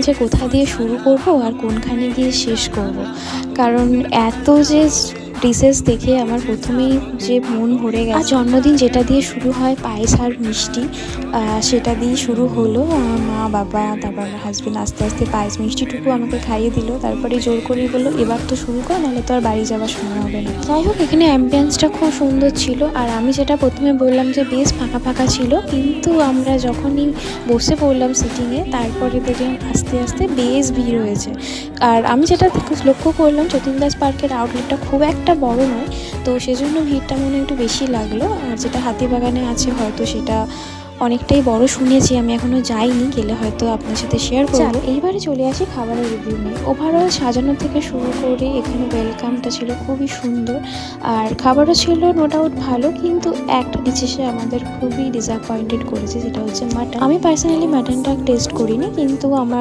যে কোথা দিয়ে শুরু করব আর কোনখানে গিয়ে শেষ করব, কারণ এত যে ডিশেস দেখে আমার প্রথমেই যে মন ভরে গেছে। আর জন্মদিন যেটা দিয়ে শুরু হয় পায়েস আর মিষ্টি, সেটা দিয়ে শুরু হলো। আমার মা বাবা তারপর আমার হাজব্যান্ড আস্তে আস্তে পায়েস মিষ্টিটুকু আমাকে খাইয়ে দিল, তারপরে জোর করেই বললো এবার তো শুরু কর, নাহলে তো আর বাড়ি যাওয়ার সময় হবে না। যাই হোক, এখানে অ্যাম্বিয়েন্সটা খুব সুন্দর ছিল। আর আমি যেটা প্রথমে বললাম যে বেশ ফাঁকা ফাঁকা ছিল, কিন্তু আমরা যখনই বসে পড়লাম সিটিংয়ে, তারপরে দেখলাম আস্তে আস্তে বেশ ভিড় হয়েছে। আর আমি যেটা লক্ষ্য করলাম, যতীন দাস পার্কের আউটলেটটা খুব একটা বড় নয়, তো সেজন্য ভিড়টা মনে একটু বেশি লাগলো। আর যেটা হাতিবাগানে আছে হয়তো সেটা অনেকটাই বড় শুনেছি, আমি এখনও যাইনি, গেলে হয়তো আপনার সাথে শেয়ার করব। এইবারে চলে আসি খাবারের রিভিউ নিয়ে। ওভারঅল সাজানো থেকে শুরু করে এখানে ওয়েলকামটা ছিল খুবই সুন্দর, আর খাবারও ছিল নো ডাউট ভালো, কিন্তু একটা ডিশেসে আমাদের খুবই ডিসঅ্যাপয়েন্টেড করেছে, যেটা হচ্ছে মাটন। আমি পার্সোনালি মাটনটা টেস্ট করিনি, কিন্তু আমার